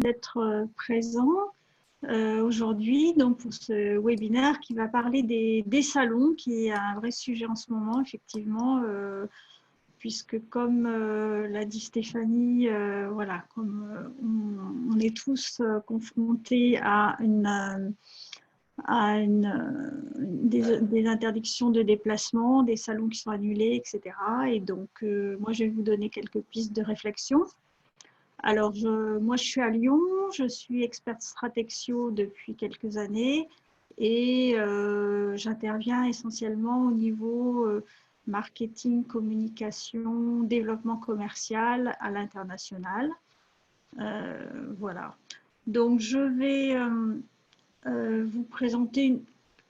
d'être présent aujourd'hui pour ce webinaire qui va parler des salons, qui est un vrai sujet en ce moment, effectivement, puisque comme l'a dit Stéphanie, voilà, comme on est tous confrontés à des interdictions de déplacement, des salons qui sont annulés, etc. Et donc, moi, je vais vous donner quelques pistes de réflexion. Alors, moi, je suis à Lyon, je suis experte Stratexio depuis quelques années et j'interviens essentiellement au niveau marketing, communication, développement commercial à l'international. Voilà. Donc, je vais vous présenter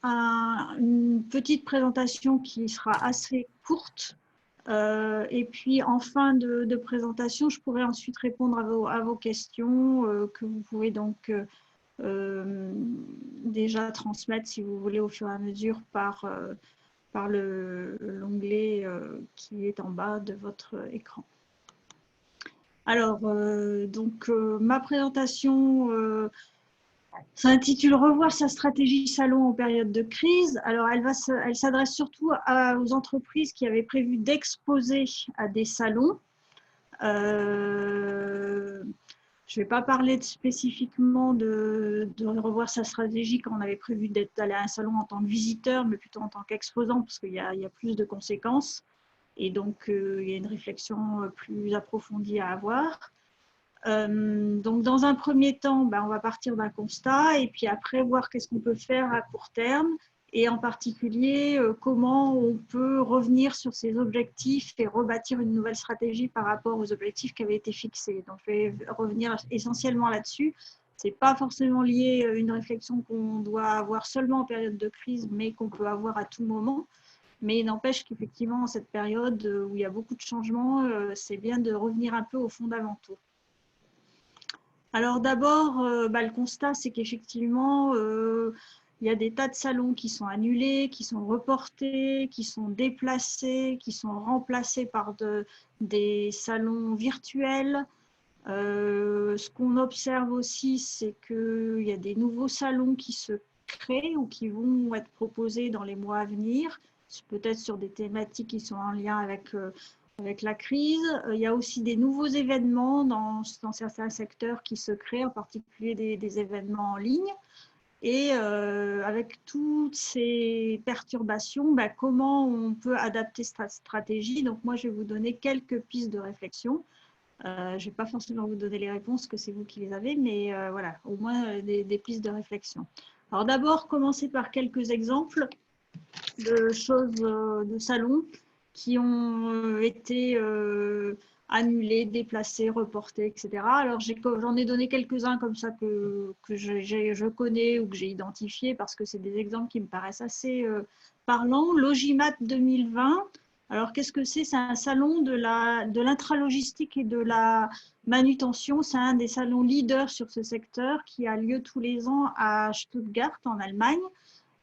une petite présentation qui sera assez courte. Et puis, en fin de présentation, je pourrai ensuite répondre à vos questions que vous pouvez donc déjà transmettre, si vous voulez, au fur et à mesure par l'onglet qui est en bas de votre écran. Alors, ma présentation s'intitule « Revoir sa stratégie salon en période de crise ». Alors, elle s'adresse surtout aux entreprises qui avaient prévu d'exposer à des salons. Je ne vais pas parler spécifiquement de revoir sa stratégie quand on avait prévu d'aller à un salon en tant que visiteur, mais plutôt en tant qu'exposant, parce qu'il y a plus de conséquences. Et donc, il y a une réflexion plus approfondie à avoir. Donc, dans un premier temps, on va partir d'un constat et puis après voir qu'est-ce qu'on peut faire à court terme et en particulier comment on peut revenir sur ces objectifs et rebâtir une nouvelle stratégie par rapport aux objectifs qui avaient été fixés. Donc, je vais revenir essentiellement là-dessus. Ce n'est pas forcément lié à une réflexion qu'on doit avoir seulement en période de crise, mais qu'on peut avoir à tout moment. Mais il n'empêche qu'effectivement, en cette période où il y a beaucoup de changements, c'est bien de revenir un peu aux fondamentaux. Alors d'abord, le constat, c'est qu'effectivement, il y a des tas de salons qui sont annulés, qui sont reportés, qui sont déplacés, qui sont remplacés par des salons virtuels. Ce qu'on observe aussi, c'est qu'il y a des nouveaux salons qui se créent ou qui vont être proposés dans les mois à venir, peut-être sur des thématiques qui sont en lien avec la crise. Il y a aussi des nouveaux événements dans certains secteurs qui se créent, en particulier des événements en ligne. Et avec toutes ces perturbations, comment on peut adapter cette stratégie? Donc moi, je vais vous donner quelques pistes de réflexion. Je ne vais pas forcément vous donner les réponses, que c'est vous qui les avez, mais voilà, au moins des pistes de réflexion. Alors d'abord, commencer par quelques exemples de choses, de salons qui ont été annulés, déplacés, reportés, etc. Alors j'en ai donné quelques-uns comme ça que je connais ou que j'ai identifiés parce que c'est des exemples qui me paraissent assez parlants. Logimat 2020. Alors, qu'est-ce que c'est? C'est un salon de l'intralogistique et de la manutention. C'est un des salons leaders sur ce secteur qui a lieu tous les ans à Stuttgart, en Allemagne,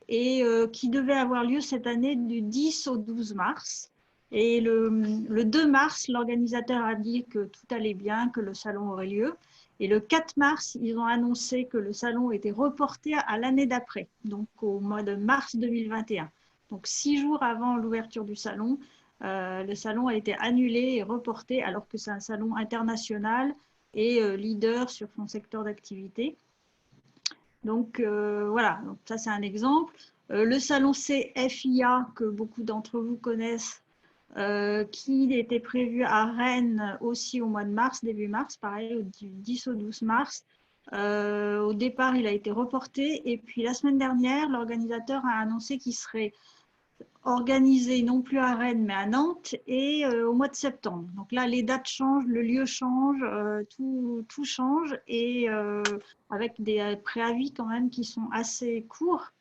et qui devait avoir lieu cette année du 10 au 12 mars. Et le 2 mars, l'organisateur a dit que tout allait bien, que le salon aurait lieu. Et le 4 mars, ils ont annoncé que le salon était reporté à l'année d'après, donc au mois de mars 2021. Donc 6 jours avant l'ouverture du salon, le salon a été annulé et reporté alors que c'est un salon international et leader sur son secteur d'activité. Donc voilà, donc ça c'est un exemple. Le salon CFIA que beaucoup d'entre vous connaissent, qui était prévu à Rennes aussi au mois de mars, début mars, pareil, du 10 au 12 mars. Au départ, il a été reporté et puis la semaine dernière, l'organisateur a annoncé qu'il serait organisé non plus à Rennes mais à Nantes et au mois de septembre. Donc là, les dates changent, le lieu change, tout change et avec des préavis quand même qui sont assez courts.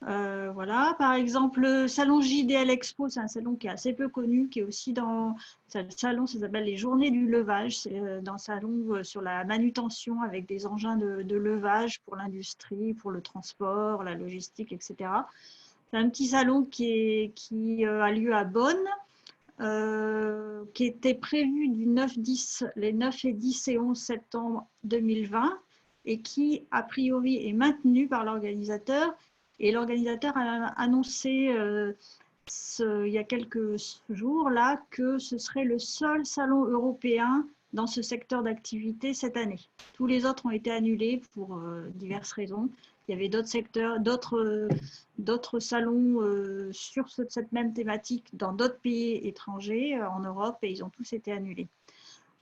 Voilà, par exemple, le salon JDL Expo, c'est un salon qui est assez peu connu, qui est aussi dans le salon, ça s'appelle les Journées du levage. C'est dans le salon sur la manutention avec des engins de levage pour l'industrie, pour le transport, la logistique, etc. C'est un petit salon qui a lieu à Bonn, qui était prévu les 9 et 10 et 11 septembre 2020. et qui, a priori, est maintenu par l'organisateur. Et l'organisateur a annoncé il y a quelques jours là que ce serait le seul salon européen dans ce secteur d'activité cette année. Tous les autres ont été annulés pour diverses raisons. Il y avait d'autres secteurs, d'autres salons sur cette même thématique dans d'autres pays étrangers en Europe et ils ont tous été annulés.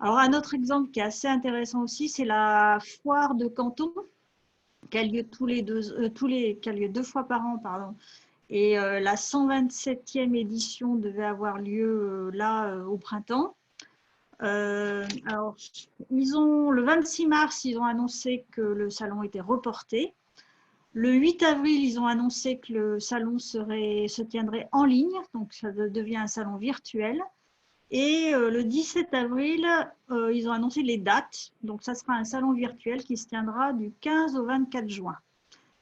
Alors un autre exemple qui est assez intéressant aussi, c'est la foire de Canton qui a lieu qui a lieu 2 fois par an, pardon. Et la 127e édition devait avoir lieu là au printemps. Alors, le 26 mars, ils ont annoncé que le salon était reporté. Le 8 avril, ils ont annoncé que le salon se tiendrait en ligne, donc ça devient un salon virtuel. Et le 17 avril, ils ont annoncé les dates. Donc, ça sera un salon virtuel qui se tiendra du 15 au 24 juin.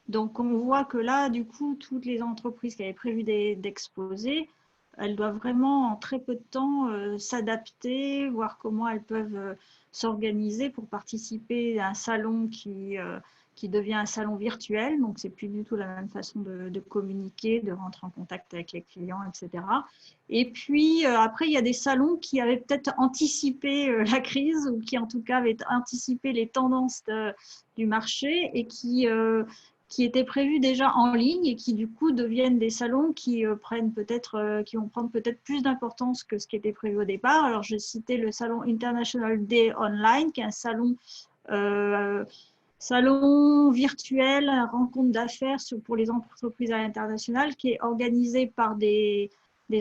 Donc, on voit que là, du coup, toutes les entreprises qui avaient prévu d'exposer, elles doivent vraiment, en très peu de temps, s'adapter, voir comment elles peuvent s'organiser pour participer à un salon qui devient un salon virtuel. Donc, c'est plus du tout la même façon de communiquer, de rentrer en contact avec les clients, etc. Et puis, après, il y a des salons qui avaient peut-être anticipé la crise ou qui, en tout cas, avaient anticipé les tendances du marché et qui étaient prévus déjà en ligne et qui du coup deviennent des salons qui vont prendre peut-être plus d'importance que ce qui était prévu au départ. Alors je citais le salon International Day Online, qui est un salon virtuel, rencontre d'affaires pour les entreprises à l'international, qui est organisé par des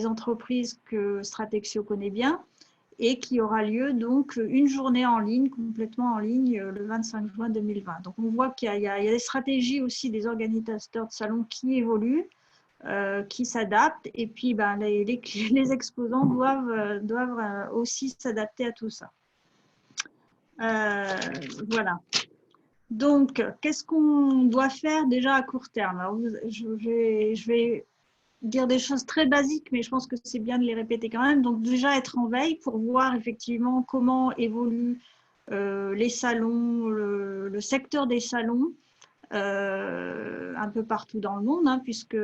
entreprises que Stratexio connaît bien et qui aura lieu donc une journée en ligne, complètement en ligne, le 25 juin 2020. Donc on voit qu'il y a des stratégies aussi des organisateurs de salons qui évoluent, qui s'adaptent, et puis ben, les exposants doivent aussi s'adapter à tout ça. Voilà. Donc, qu'est-ce qu'on doit faire déjà à court terme? Alors, je vais dire des choses très basiques, mais je pense que c'est bien de les répéter quand même. Donc déjà être en veille pour voir effectivement comment évoluent les salons, le secteur des salons, un peu partout dans le monde, hein, puisque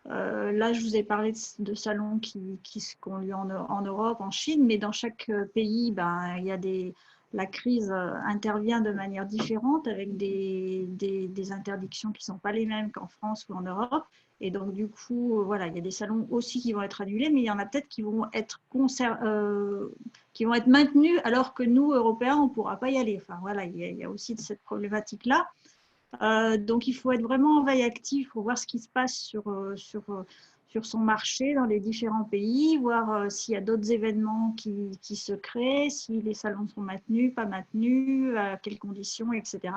là je vous ai parlé de salons qui ont lieu en Europe, en Chine, mais dans chaque pays, ben, il y a la crise intervient de manière différente avec des interdictions qui ne sont pas les mêmes qu'en France ou en Europe. Et donc, du coup, voilà, il y a des salons aussi qui vont être annulés, mais il y en a peut-être qui vont être maintenus alors que nous, Européens, on ne pourra pas y aller. Enfin, voilà, il y a aussi cette problématique-là. Donc, il faut être vraiment en veille active pour voir ce qui se passe sur son marché dans les différents pays, voir s'il y a d'autres événements qui se créent, si les salons sont maintenus, pas maintenus, à quelles conditions, etc.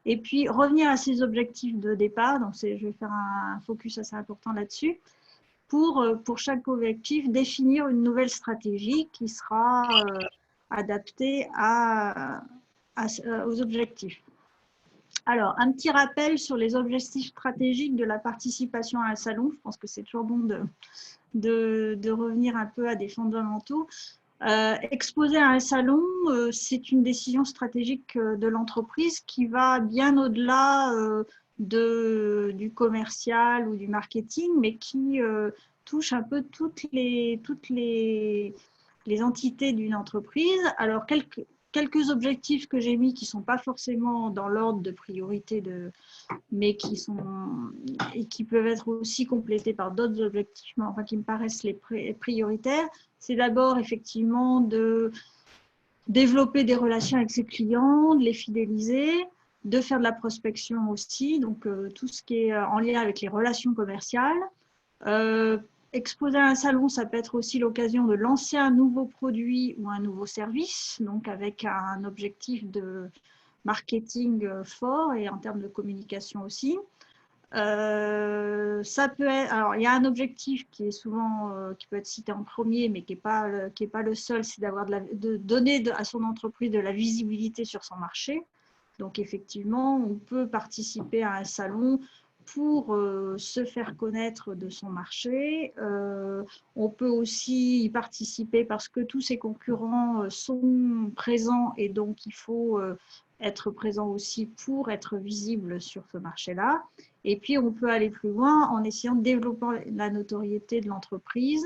Et puis, revenir à ses objectifs de départ. Donc, je vais faire un focus assez important là-dessus. Pour chaque objectif, définir une nouvelle stratégie qui sera adaptée aux objectifs. Alors, un petit rappel sur les objectifs stratégiques de la participation à un salon. Je pense que c'est toujours bon de revenir un peu à des fondamentaux. Exposer à un salon, c'est une décision stratégique de l'entreprise qui va bien au-delà du commercial ou du marketing, mais qui touche un peu toutes les entités d'une entreprise. Alors, quelques objectifs que j'ai mis qui ne sont pas forcément dans l'ordre de priorité, mais qui peuvent être aussi complétés par d'autres objectifs, mais enfin qui me paraissent les prioritaires. C'est d'abord effectivement de développer des relations avec ses clients, de les fidéliser, de faire de la prospection aussi, donc tout ce qui est en lien avec les relations commerciales. Exposer à un salon, ça peut être aussi l'occasion de lancer un nouveau produit ou un nouveau service, donc avec un objectif de marketing fort et en termes de communication aussi. Ça peut être, alors il y a un objectif qui est souvent qui peut être cité en premier, mais qui n'est pas le seul, c'est de donner à son entreprise de la visibilité sur son marché. Donc effectivement, on peut participer à un salon pour se faire connaître de son marché. On peut aussi y participer parce que tous ses concurrents sont présents et donc il faut être présent aussi pour être visible sur ce marché-là. Et puis, on peut aller plus loin en essayant de développer la notoriété de l'entreprise,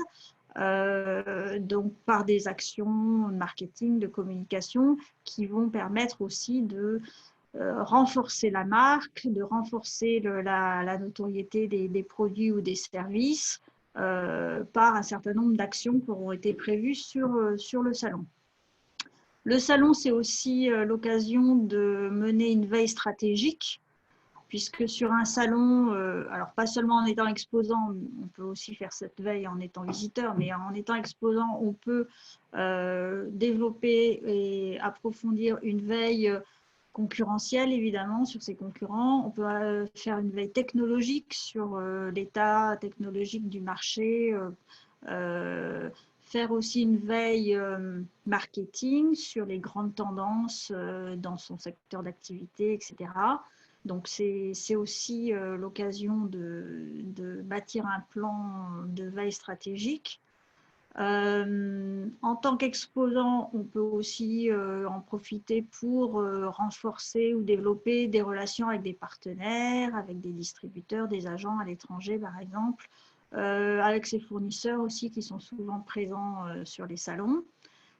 donc par des actions de marketing, de communication, qui vont permettre aussi de renforcer la marque, de renforcer la notoriété des produits ou des services par un certain nombre d'actions qui auront été prévues sur le salon. Le salon, c'est aussi l'occasion de mener une veille stratégique, puisque sur un salon, alors pas seulement en étant exposant, on peut aussi faire cette veille en étant visiteur, mais en étant exposant, on peut développer et approfondir une veille concurrentielle, évidemment, sur ses concurrents. On peut faire une veille technologique sur l'état technologique du marché, faire aussi une veille marketing sur les grandes tendances dans son secteur d'activité, etc. Donc, c'est aussi l'occasion de bâtir un plan de veille stratégique. En tant qu'exposant, on peut aussi en profiter pour renforcer ou développer des relations avec des partenaires, avec des distributeurs, des agents à l'étranger, par exemple, avec ses fournisseurs aussi qui sont souvent présents sur les salons.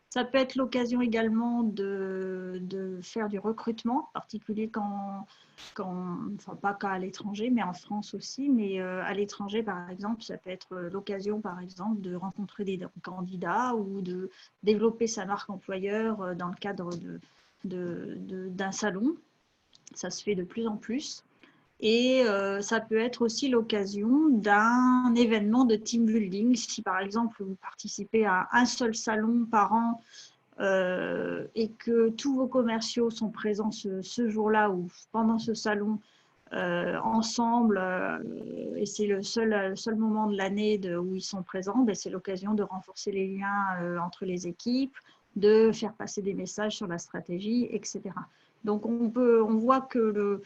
Ça peut être l'occasion également de faire du recrutement, en particulier enfin pas qu'à l'étranger, mais en France aussi. Mais à l'étranger, par exemple, ça peut être l'occasion, par exemple, de rencontrer des candidats ou de développer sa marque employeur dans le cadre d'un salon. Ça se fait de plus en plus. Et ça peut être aussi l'occasion d'un événement de team building. Si par exemple vous participez à un seul salon par an et que tous vos commerciaux sont présents ce jour-là ou pendant ce salon ensemble, et c'est le seul moment de l'année où ils sont présents, ben c'est l'occasion de renforcer les liens entre les équipes, de faire passer des messages sur la stratégie, etc. Donc on voit que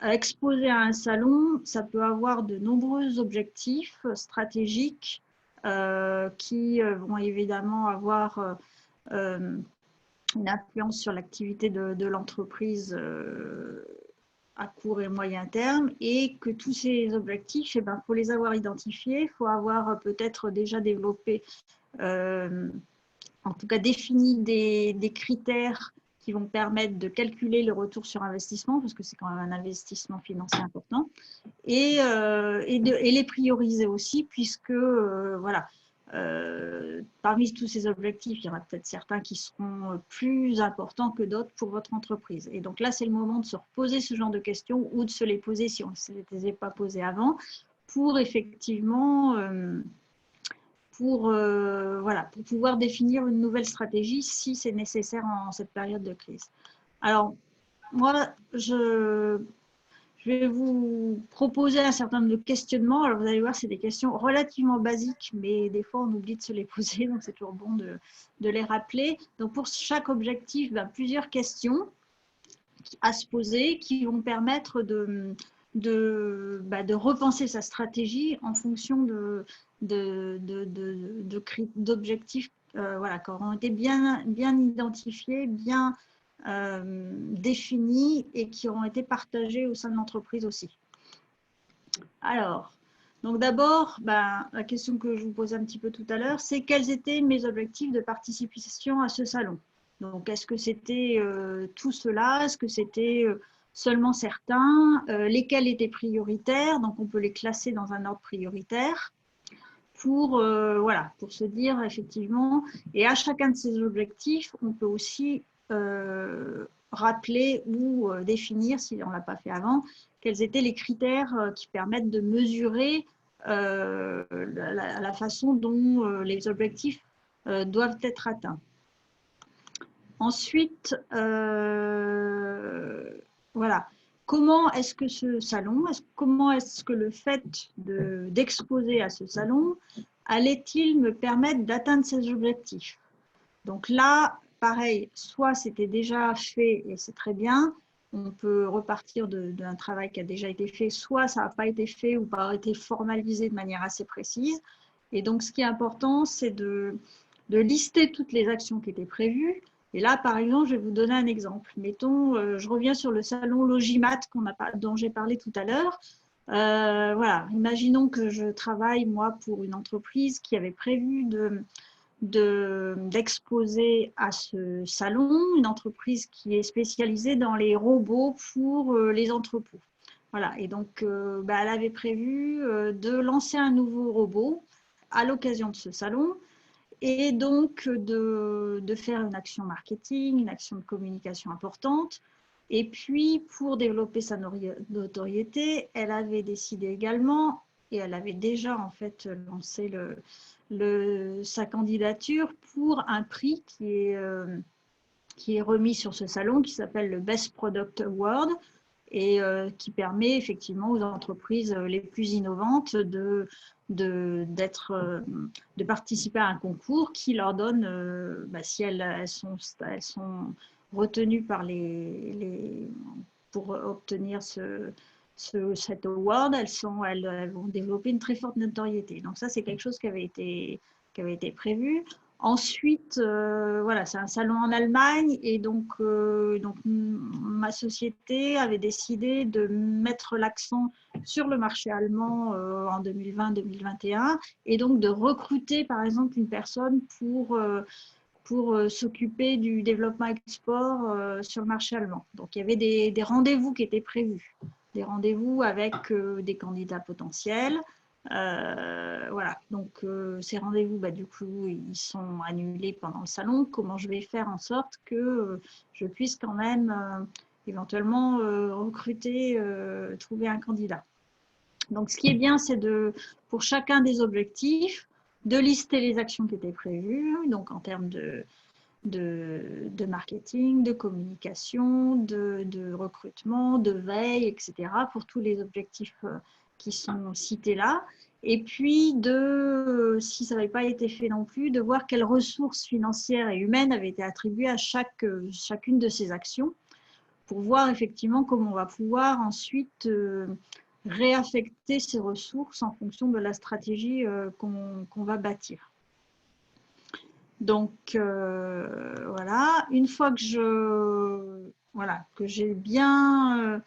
exposer à un salon, ça peut avoir de nombreux objectifs stratégiques qui vont évidemment avoir une influence sur l'activité de l'entreprise à court et moyen terme, et que tous ces objectifs, faut les avoir identifiés, il faut avoir peut-être déjà développé, en tout cas défini des critères qui vont permettre de calculer le retour sur investissement, parce que c'est quand même un investissement financier important, et les prioriser aussi, puisque voilà, parmi tous ces objectifs, il y aura peut-être certains qui seront plus importants que d'autres pour votre entreprise. Et donc là, c'est le moment de se reposer ce genre de questions ou de se les poser si on ne se les a pas posées avant, pour effectivement voilà, pour pouvoir définir une nouvelle stratégie si c'est nécessaire en cette période de crise. Alors, moi, je vais vous proposer un certain nombre de questionnements. Alors, vous allez voir, c'est des questions relativement basiques, mais des fois, on oublie de se les poser, donc c'est toujours bon de les rappeler. Donc, pour chaque objectif, plusieurs questions à se poser qui vont permettre de repenser sa stratégie en fonction d'objectifs voilà, qui auront été bien identifiés, bien définis et qui auront été partagés au sein de l'entreprise aussi. Alors, donc d'abord, la question que je vous posais un petit peu tout à l'heure, c'est quels étaient mes objectifs de participation à ce salon? Donc, est-ce que c'était tout cela? Est-ce que c'était seulement certains? Lesquels étaient prioritaires? Donc, on peut les classer dans un ordre prioritaire pour, voilà, pour se dire effectivement, et à chacun de ces objectifs, on peut aussi rappeler ou définir, si on ne l'a pas fait avant, quels étaient les critères qui permettent de mesurer la façon dont les objectifs doivent être atteints. Ensuite, voilà, comment est-ce que ce salon, comment est-ce que le fait d'exposer à ce salon allait-il me permettre d'atteindre ces objectifs? Donc là, pareil, soit c'était déjà fait et c'est très bien, on peut repartir d'un travail qui a déjà été fait, soit ça n'a pas été fait ou pas été formalisé de manière assez précise. Et donc, ce qui est important, c'est de lister toutes les actions qui étaient prévues Et là, par exemple, je vais vous donner un exemple. Mettons, je reviens sur le salon Logimat dont j'ai parlé tout à l'heure. Voilà, imaginons que je travaille, moi, pour une entreprise qui avait prévu d'exposer à ce salon, une entreprise qui est spécialisée dans les robots pour les entrepôts. Voilà, et donc elle avait prévu de lancer un nouveau robot à l'occasion de ce salon et donc de faire une action marketing, une action de communication importante. Et puis, pour développer sa notoriété, elle avait décidé également, et elle avait déjà en fait lancé sa candidature pour un prix qui est remis sur ce salon, qui s'appelle le Best Product Award, et qui permet effectivement aux entreprises les plus innovantes de participer à un concours qui leur donne, si elles sont retenues pour obtenir cet award, elles vont développer une très forte notoriété. Donc ça, c'est quelque chose qui avait été prévu. Ensuite, voilà, c'est un salon en Allemagne et donc ma société avait décidé de mettre l'accent sur le marché allemand en 2020-2021 et donc de recruter par exemple une personne pour s'occuper du développement export sur le marché allemand. Donc il y avait des rendez-vous qui étaient prévus, des rendez-vous avec des candidats potentiels. Voilà, donc ces rendez-vous, du coup, ils sont annulés pendant le salon. Comment je vais faire en sorte que je puisse quand même éventuellement recruter, trouver un candidat. Donc, ce qui est bien, c'est pour chacun des objectifs, de lister les actions qui étaient prévues, donc en termes de marketing, de communication, de recrutement, de veille, etc., pour tous les objectifs qui sont cités là. Et puis, si ça n'avait pas été fait non plus, de voir quelles ressources financières et humaines avaient été attribuées à chacune de ces actions pour voir effectivement comment on va pouvoir ensuite réaffecter ces ressources en fonction de la stratégie qu'on va bâtir. Donc, voilà, une fois que j'ai bien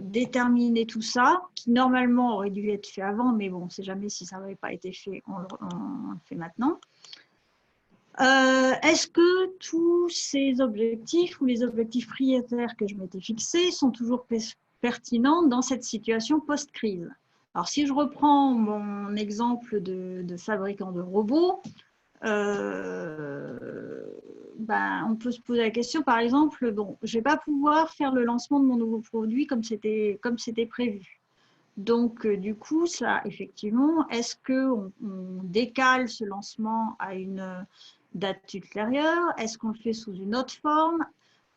déterminé tout ça, qui normalement aurait dû être fait avant, mais bon, on ne sait jamais si ça n'avait pas été fait, on le fait maintenant. Est-ce que tous ces objectifs ou les objectifs prioritaires que je m'étais fixés sont toujours pertinents dans cette situation post-crise? Alors, si je reprends mon exemple de fabricant de robots, on peut se poser la question, par exemple, bon, je ne vais pas pouvoir faire le lancement de mon nouveau produit comme c'était prévu. Donc, du coup, ça, effectivement, est-ce qu'on décale ce lancement à une date ultérieure? Est-ce qu'on le fait sous une autre forme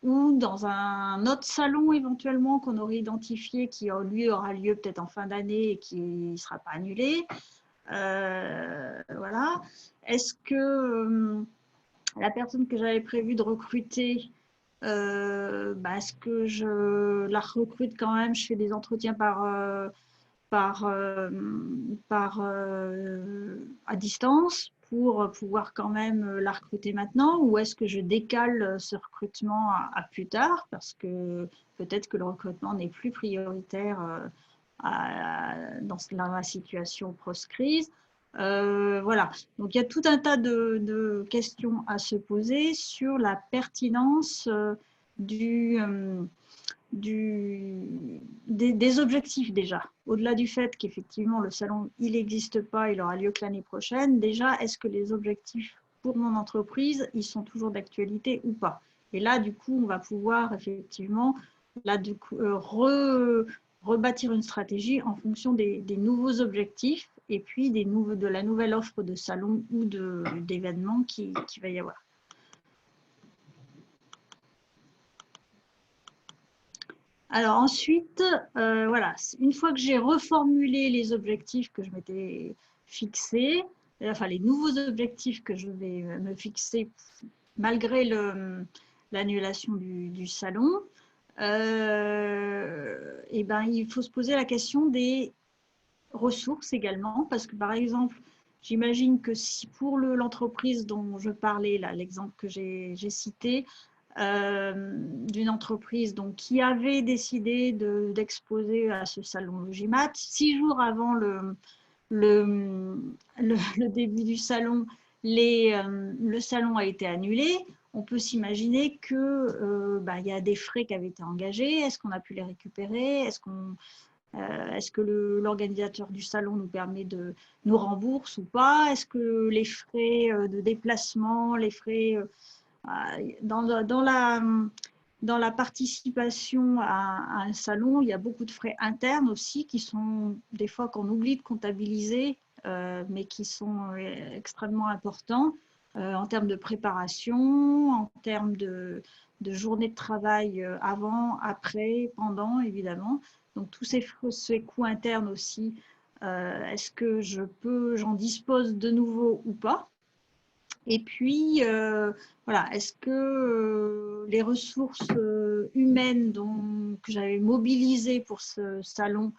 ou dans un autre salon éventuellement qu'on aurait identifié qui, lui, aura lieu peut-être en fin d'année et qui ne sera pas annulé? Voilà. Est-ce que la personne que j'avais prévu de recruter, est-ce que je la recrute quand même? Je fais des entretiens à distance pour pouvoir quand même la recruter maintenant, ou est-ce que je décale ce recrutement à plus tard parce que peut-être que le recrutement n'est plus prioritaire dans la situation post-crise. Voilà, donc il y a tout un tas de questions à se poser sur la pertinence des objectifs déjà. Au-delà du fait qu'effectivement le salon, il n'existe pas, il aura lieu que l'année prochaine, déjà, est-ce que les objectifs pour mon entreprise, ils sont toujours d'actualité ou pas? Et là, du coup, on va pouvoir effectivement rebâtir une stratégie en fonction des nouveaux objectifs et puis de la nouvelle offre de salon ou d'événements qui va y avoir. Alors ensuite, voilà, une fois que j'ai reformulé les objectifs que je m'étais fixés, enfin les nouveaux objectifs que je vais me fixer malgré l'annulation du salon, il faut se poser la question des ressources également, parce que par exemple, j'imagine que si pour l'entreprise dont je parlais, là, l'exemple que j'ai cité, d'une entreprise donc, qui avait décidé d'exposer à ce salon Logimat, 6 jours avant le début du salon, le salon a été annulé. On peut s'imaginer que y a des frais qui avaient été engagés. Est-ce qu'on a pu les récupérer? Est-ce que l'organisateur du salon nous permet de nous rembourse ou pas? Est-ce que les frais de déplacement, les frais dans la participation à un salon, il y a beaucoup de frais internes aussi qui sont des fois qu'on oublie de comptabiliser, mais qui sont extrêmement importants en termes de préparation, en termes de journée de travail avant, après, pendant, évidemment. Donc tous ces coûts internes aussi, est-ce que j'en dispose de nouveau ou pas? Et puis, voilà, est-ce que les ressources humaines que j'avais mobilisées pour ce salon,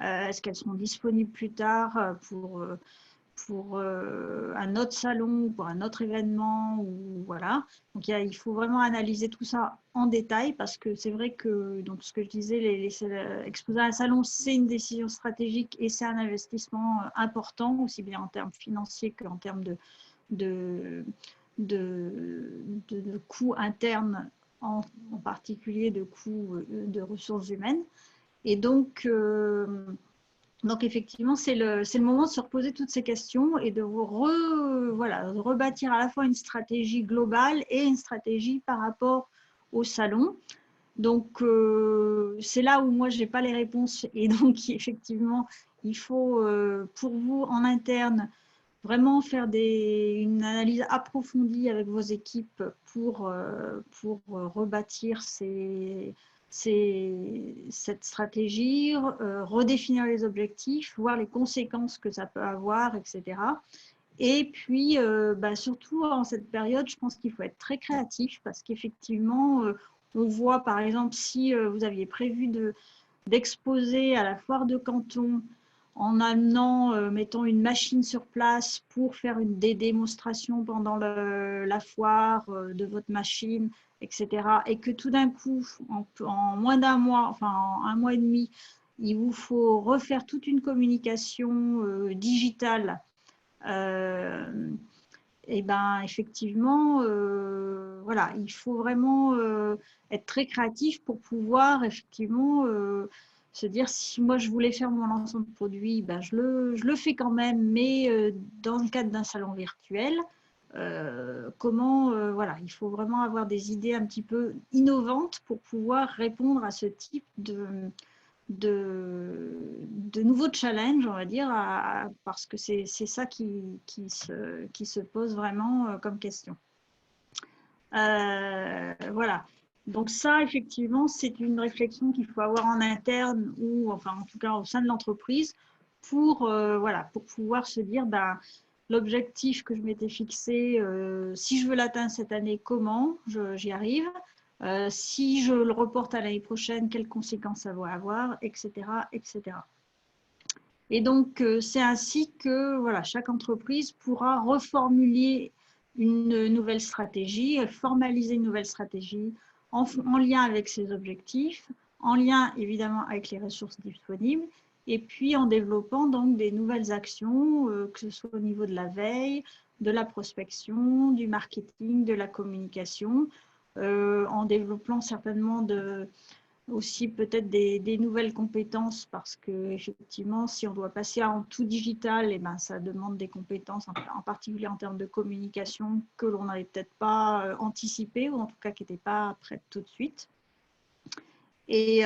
est-ce qu'elles seront disponibles plus tard pour un autre salon, pour un autre événement ou voilà. Donc, il faut vraiment analyser tout ça en détail parce que c'est vrai que, donc, ce que je disais, exposer un salon, c'est une décision stratégique et c'est un investissement important, aussi bien en termes financiers qu'en termes de, de coûts internes, en particulier de coûts de ressources humaines. Et donc effectivement, c'est le moment de se reposer toutes ces questions et de rebâtir à la fois une stratégie globale et une stratégie par rapport au salon. Donc, c'est là où moi, je n'ai pas les réponses. Et donc, effectivement, il faut, pour vous, en interne, vraiment faire une analyse approfondie avec vos équipes pour rebâtir cette stratégie, redéfinir les objectifs, voir les conséquences que ça peut avoir, etc. Et puis, surtout en cette période, je pense qu'il faut être très créatif parce qu'effectivement, on voit par exemple si vous aviez prévu d'exposer à la foire de Canton en amenant, mettons, une machine sur place pour faire des démonstrations pendant la foire de votre machine, etc. Et que tout d'un coup, en moins d'un mois, enfin en un mois et demi, il vous faut refaire toute une communication digitale. Et ben effectivement, voilà, il faut vraiment être très créatif pour pouvoir effectivement se dire si moi je voulais faire mon lancement de produit, ben je le fais quand même, mais dans le cadre d'un salon virtuel. Voilà, il faut vraiment avoir des idées un petit peu innovantes pour pouvoir répondre à ce type de nouveaux challenges, on va dire, parce que c'est ça qui se pose vraiment comme question. Voilà. Donc ça, effectivement, c'est une réflexion qu'il faut avoir en interne ou, enfin, en tout cas, au sein de l'entreprise pour, voilà, pour pouvoir se dire, l'objectif que je m'étais fixé, si je veux l'atteindre cette année, comment j'y arrive? Si je le reporte à l'année prochaine, quelles conséquences ça va avoir, etc., etc. Et donc, c'est ainsi que voilà, chaque entreprise pourra reformuler une nouvelle stratégie, formaliser une nouvelle stratégie en lien avec ses objectifs, en lien évidemment avec les ressources disponibles, et puis en développant donc des nouvelles actions, que ce soit au niveau de la veille, de la prospection, du marketing, de la communication, en développant certainement aussi peut-être des nouvelles compétences parce que effectivement, si on doit passer en tout digital, et ben, ça demande des compétences, en particulier en termes de communication, que l'on n'avait peut-être pas anticipé ou en tout cas qui n'étaient pas prêtes tout de suite. Et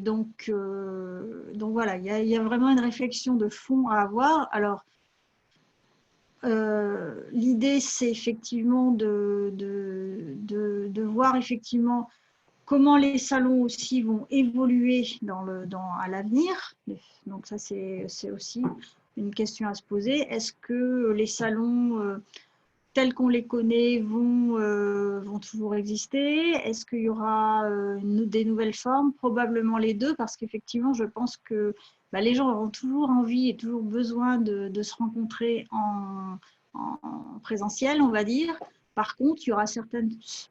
donc voilà, il y a vraiment une réflexion de fond à avoir. Alors, l'idée, c'est effectivement de voir effectivement comment les salons aussi vont évoluer à l'avenir. Donc ça, c'est aussi une question à se poser. Est-ce que les salons tels qu'on les connaît vont toujours exister? Est-ce qu'il y aura des nouvelles formes? Probablement les deux, parce qu'effectivement, je pense que les gens auront toujours envie et toujours besoin de se rencontrer en présentiel, on va dire. Par contre, il y aura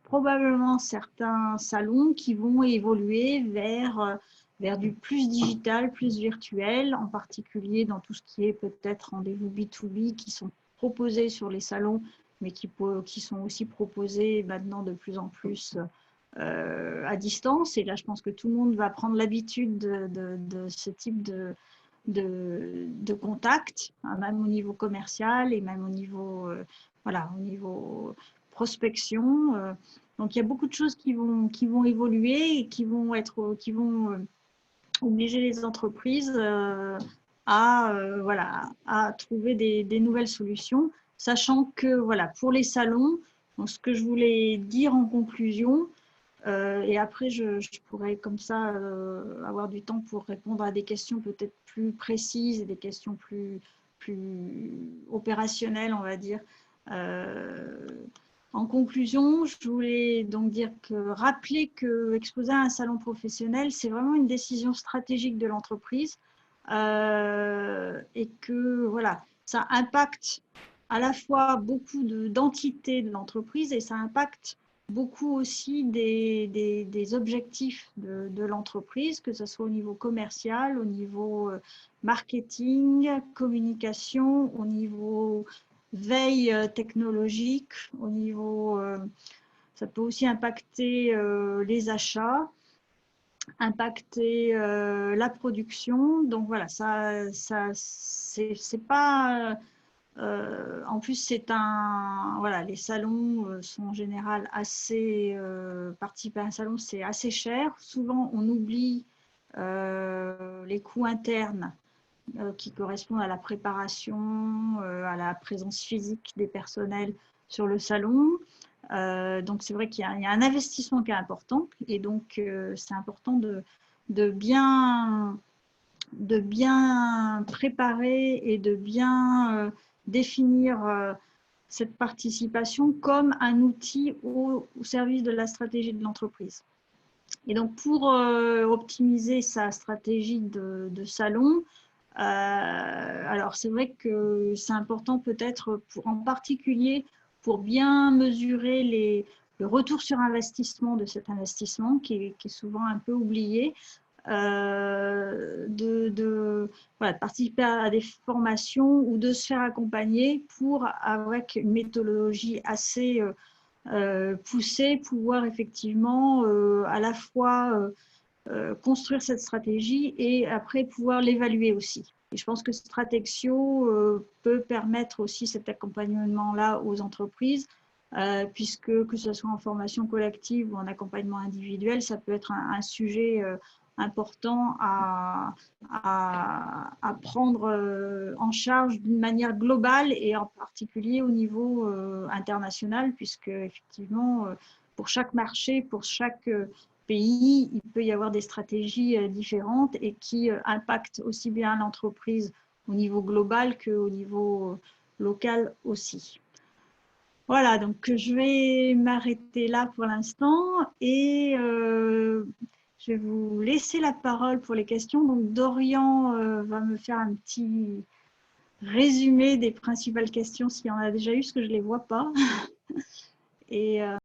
probablement certains salons qui vont évoluer vers du plus digital, plus virtuel, en particulier dans tout ce qui est peut-être rendez-vous B2B qui sont proposés sur les salons, mais qui sont aussi proposés maintenant de plus en plus à distance. Et là, je pense que tout le monde va prendre l'habitude de ce type de contact, hein, même au niveau commercial et même au niveau, au niveau prospection. Donc, il y a beaucoup de choses qui vont évoluer et qui vont obliger les entreprises à trouver des nouvelles solutions, sachant que pour les salons, donc ce que je voulais dire en conclusion, et après je pourrais comme ça avoir du temps pour répondre à des questions peut-être plus précises et des questions plus opérationnelles, on va dire. En conclusion, je voulais donc rappeler que exposer à un salon professionnel, c'est vraiment une décision stratégique de l'entreprise et que ça impacte à la fois beaucoup d'entités de l'entreprise et ça impacte beaucoup aussi des objectifs de l'entreprise, que ce soit au niveau commercial, au niveau marketing, communication, au niveau veille technologique, au niveau, ça peut aussi impacter les achats, impacter la production. Donc voilà, ça c'est pas. En plus, les salons sont en général assez. Participer à un salon, c'est assez cher. Souvent, on oublie les coûts internes qui correspondent à la préparation, à la présence physique des personnels sur le salon. Donc, c'est vrai qu'il y a un investissement qui est important et donc c'est important de bien préparer et de bien définir cette participation comme un outil au service de la stratégie de l'entreprise. Et donc, pour optimiser sa stratégie de salon, alors c'est vrai que c'est important peut-être en particulier pour bien mesurer le retour sur investissement de cet investissement qui est souvent un peu oublié, de participer à des formations ou de se faire accompagner pour, avec une méthodologie assez poussée, pouvoir effectivement à la fois construire cette stratégie et après pouvoir l'évaluer aussi. Et je pense que Stratexio peut permettre aussi cet accompagnement-là aux entreprises, puisque que ce soit en formation collective ou en accompagnement individuel, ça peut être un sujet important à prendre en charge d'une manière globale et en particulier au niveau international, puisque effectivement, pour chaque marché, pour chaque pays, il peut y avoir des stratégies différentes et qui impactent aussi bien l'entreprise au niveau global qu'au niveau local aussi. Voilà, donc je vais m'arrêter là pour l'instant et je vais vous laisser la parole pour les questions. Donc Dorian va me faire un petit résumé des principales questions s'il y en a déjà eu, parce que je ne les vois pas. Et